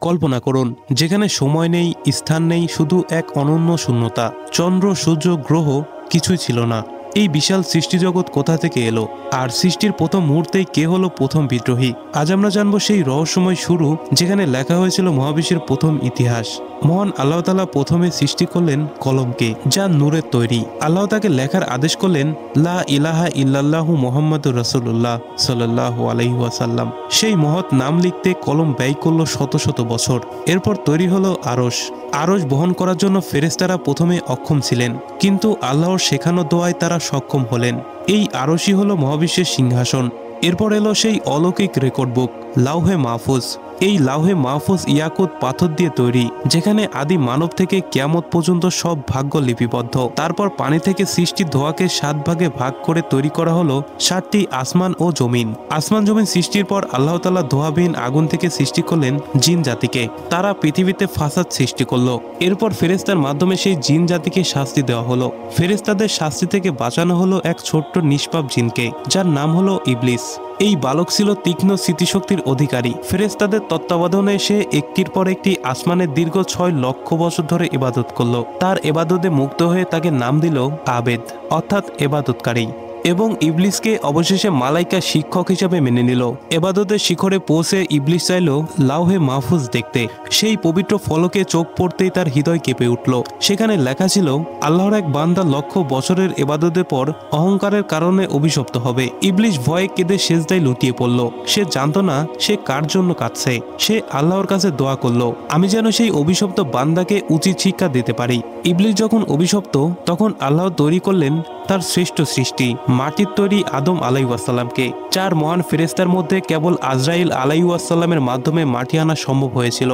কল্পনা করুন, যেখানে সময় নেই, স্থান নেই, শুধু এক অনন্য শূন্যতা। চন্দ্র, সূর্য, গ্রহ কিছুই ছিল না। এই বিশাল সৃষ্টিজগৎ কোথা থেকে এলো, আর সৃষ্টির প্রথম মুহূর্তেই কে হলো প্রথম বিদ্রোহী? আজ আমরা জানবো সেই রহস্যময় শুরু, যেখানে লেখা হয়েছিল মহাবিশ্বের প্রথম ইতিহাস। মহান আল্লাহ তাআলা প্রথমে সৃষ্টি করলেন কলমকে, যা নূরের তৈরি। আল্লাহ তাকে লেখার আদেশ করলেন, লা ইলাহা ইল্লাল্লাহু মুহাম্মাদুর রাসূলুল্লাহ সাল্লাল্লাহু আলাইহি ওয়াসাল্লাম। সেই মহৎ নাম লিখতে কলম ব্যয় করল শত শত বছর। এরপর তৈরি হলো আরশ। আরশ বহন করার জন্য ফেরেশতারা প্রথমে অক্ষম ছিলেন, কিন্তু আল্লাহর শেখানো দোয়ায় তারা সক্ষম হলেন। এই আরশই হলো মহাবিশ্বের সিংহাসন। এরপর এলো সেই অলৌকিক রেকর্ড বুক, লাউহে মাহফুজ। এই লাউহে মাহফুজ ইয়াকুত পাথর দিয়ে তৈরি, যেখানে আদি মানব থেকে কিয়ামত পর্যন্ত সব ভাগ্য লিপিবদ্ধ। তারপর পানি থেকে সৃষ্টির ধোঁয়াকে 7 ভাগে ভাগ করে তৈরি করা হলো 7টি আসমান ও জমিন। আসমান জমিন সৃষ্টির পর আল্লাহ তাআলা ধোঁয়াবিহীন আগুন থেকে সৃষ্টি করলেন জিন জাতিকে। তারা পৃথিবীতে ফাসাদ সৃষ্টি করলো। এরপর ফেরেশতার মাধ্যমে সেই জিন জাতিকে শাস্তি দেওয়া হলো। ফেরেশতাদের শাস্তি থেকে বাঁচানো হলো এক ছোট্ট নিষ্পাপ জিনকে, যার নাম হলো ইবলিস। এই বালক ছিল তীক্ষ্ণ স্মৃতিশক্তির অধিকারী। ফেরেশতাদের তত্ত্বাবধানে সে একটির পর একটি আসমানের দীর্ঘ 6 লক্ষ বছর ধরে ইবাদত করল। তার ইবাদতে মুগ্ধ হয়ে তাকে নাম দিল আবেদ, অর্থাৎ ইবাদতকারী। এবং ইবলিসকে অবশেষে মালাইকা শিক্ষক হিসেবে মেনে নিল। এবাদতের শিখরে পৌঁছে ইবলিস চাইল লাউহে মাহফুজ দেখতে। সেই পবিত্র ফলকে চোখ পড়তেই তার হৃদয় কেঁপে উঠল। সেখানে লেখা ছিল, আল্লাহর এক বান্দা লক্ষ বছরের এবাদতের পর অহংকারের কারণে অভিশপ্ত হবে। ইবলিস ভয়ে কেঁদে সেজদায় লুটিয়ে পড়ল। সে জানত না সে কার জন্য কাঁদছে। সে আল্লাহর কাছে দোয়া করল, আমি যেন সেই অভিশপ্ত বান্দাকে উচিত শিক্ষা দিতে পারি। ইবলিস যখন অভিশপ্ত, তখন আল্লাহ তৈরি করলেন তার শ্রেষ্ঠ সৃষ্টি, মাটির তৈরি আদম আলাইহিসসালামকে। 4 মহান ফেরেশতার মধ্যে কেবল আজরাইল আলাইহিসসালামের মাধ্যমে মাটি আনা সম্ভব হয়েছিল।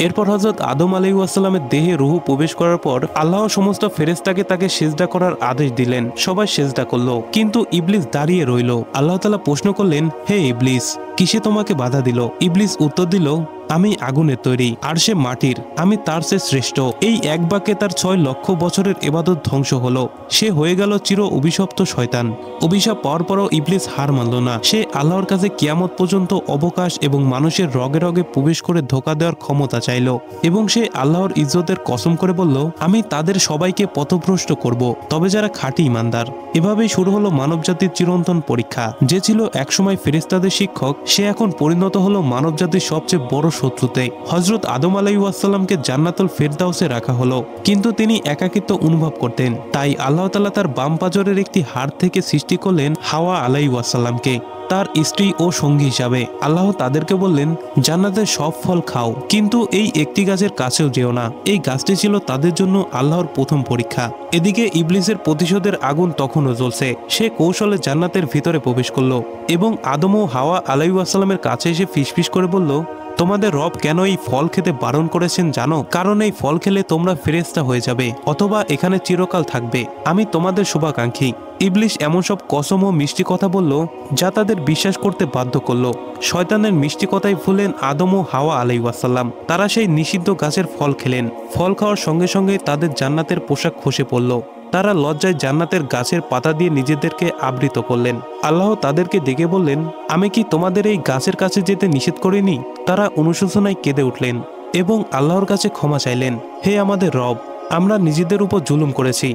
এরপর হযরত আদম আলাইহিসসালামের দেহে রূহ প্রবেশ করার পর আল্লাহ সমস্ত ফেরেশতাকে তাকে সিজদা করার আদেশ দিলেন। সবাই সিজদা করলো, কিন্তু ইবলিস দাঁড়িয়ে রইল। আল্লাহ তাআলা প্রশ্ন করলেন, হে ইবলিস, কিসে তোমাকে বাধা দিল? ইবলিস উত্তর দিল, আমি আগুনের তৈরি আর সে মাটির, আমি তার চেয়ে শ্রেষ্ঠ। এই এক বাক্যে তার 6 লক্ষ বছরের ইবাদত ধ্বংস হলো। সে হয়ে গেল চির অভিশপ্ত শয়তান। অভিশাপ পাওয়ার পরও ইবলিস হার মানল না। সে আল্লাহর কাছে কিয়ামত পর্যন্ত অবকাশ এবং মানুষের রগে রগে প্রবেশ করে ধোঁকা দেওয়ার ক্ষমতা চাইল। এবং সে আল্লাহর ইজ্জতের কসম করে বলল, আমি তাদের সবাইকে পথভ্রষ্ট করব, তবে যারা খাঁটি ইমানদার। এভাবেই শুরু হলো মানবজাতির চিরন্তন পরীক্ষা। যে ছিল একসময় ফেরেশতাদের শিক্ষক, সে এখন পরিণত হলো মানবজাতির সবচেয়ে বড় শত্রুতে। হযরত আদম আলাইহিসসালামকে জান্নাতুল ফেরদাউসে রাখা হলো, কিন্তু তিনি একাকিত্ব অনুভব করতেন। তাই আল্লাহ তাআলা তার বাম পাজরের একটি হাড় থেকে সৃষ্টি করলেন হাওয়া আলাইহিসসালামকে তার স্ত্রী ও সঙ্গী হিসাবে। আল্লাহ তাদেরকে বললেন, জান্নাতের সব ফল খাও, কিন্তু এই একটি গাছের কাছেও যেও না। এই গাছটি ছিল তাদের জন্য আল্লাহর প্রথম পরীক্ষা। এদিকে ইবলিসের প্রতিশোধের আগুন তখনও জ্বলছে। সে কৌশলে জান্নাতের ভিতরে প্রবেশ করলো এবং আদম ও হাওয়া আলাইহিসসালামের কাছে এসে ফিসফিস করে বলল, তোমাদের রব কেন এই ফল খেতে বারণ করেছেন জানো? কারণ এই ফল খেলে তোমরা ফেরেশতা হয়ে যাবে, অথবা এখানে চিরকাল থাকবে। আমি তোমাদের শুভাকাঙ্ক্ষী। ইবলিস এমন সব কসম ও মিষ্টি কথা বলল, যা তাদের বিশ্বাস করতে বাধ্য করলো। শয়তানের মিষ্টি কথায় ভুলেন আদম ও হাওয়া আলাইহিসসালাম। তারা সেই নিষিদ্ধ গাছের ফল খেলেন। ফল খাওয়ার সঙ্গে সঙ্গে তাদের জান্নাতের পোশাক খসে পড়ল। তারা লজ্জায় জান্নাতের গাছের পাতা দিয়ে নিজেদেরকে আবৃত করলেন। আল্লাহ তাদেরকে ডেকে বললেন, আমি কি তোমাদের এই গাছের কাছে যেতে নিষেধ করিনি? তারা অনুশোচনায় কেঁদে উঠলেন এবং আল্লাহর কাছে ক্ষমা চাইলেন, হে আমাদের রব, আমরা নিজেদের উপর জুলুম করেছি।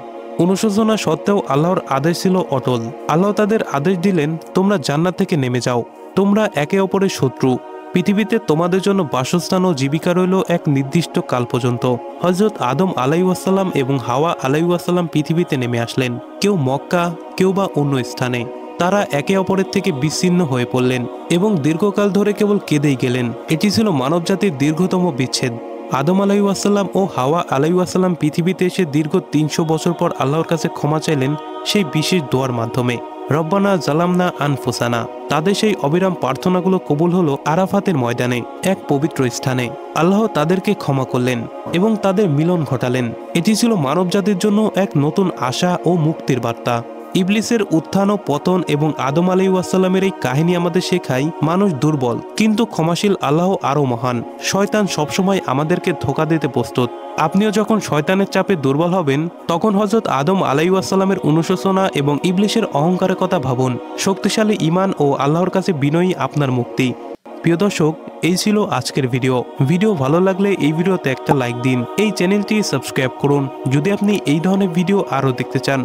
অনুশোচনা সত্ত্বেও আল্লাহর আদেশ ছিল অটল। আল্লাহ তাদের আদেশ দিলেন, তোমরা জান্নাত থেকে নেমে যাও। তোমরা একে অপরের শত্রু। পৃথিবীতে তোমাদের জন্য বাসস্থান ও জীবিকা রইল এক নির্দিষ্ট কাল পর্যন্ত। হযরত আদম আলাইহিসসালাম এবং হাওয়া আলাইহিসসালাম পৃথিবীতে নেমে আসলেন, কেউ মক্কা, কেউ বা অন্য স্থানে। তারা একে অপরের থেকে বিচ্ছিন্ন হয়ে পড়লেন এবং দীর্ঘকাল ধরে কেবল কেঁদেই গেলেন। এটি ছিল মানবজাতির দীর্ঘতম বিচ্ছেদ। আদম আলাইহিসসালাম ও হাওয়া আলাইহিসসালাম পৃথিবীতে এসে দীর্ঘ 300 বছর পর আল্লাহর কাছে ক্ষমা চাইলেন সেই বিশেষ দোয়ার মাধ্যমে, রব্বানা জালামনা আনফুসানা। তাদের সেই অবিরাম প্রার্থনাগুলো কবুল হলো আরাফাতের ময়দানে, এক পবিত্র স্থানে। আল্লাহ তাদেরকে ক্ষমা করলেন এবং তাদের মিলন ঘটালেন। এটি ছিল মানবজাতির জন্য এক নতুন আশা ও মুক্তির বার্তা। ইবলিসের উত্থান ও পতন এবং আদম আলাইহিসসালামের এই কাহিনী আমাদের শেখায়, মানুষ দুর্বল, কিন্তু ক্ষমাশীল আল্লাহ আরও মহান। শয়তান সবসময় আমাদেরকে ধোঁকা দিতে প্রস্তুত। আপনিও যখন শয়তানের চাপে দুর্বল হবেন, তখন হযরত আদম আলাইহিসসালামের অনুশোচনা এবং ইবলিসের অহংকারের কথা ভাবুন। শক্তিশালী ঈমান ও আল্লাহর কাছে বিনয়ী আপনার মুক্তি। প্রিয় দর্শক, এই ছিল আজকের ভিডিও ভালো লাগলে এই ভিডিওতে একটা লাইক দিন, এই চ্যানেলটি সাবস্ক্রাইব করুন যদি আপনি এই ধরনের ভিডিও আরও দেখতে চান।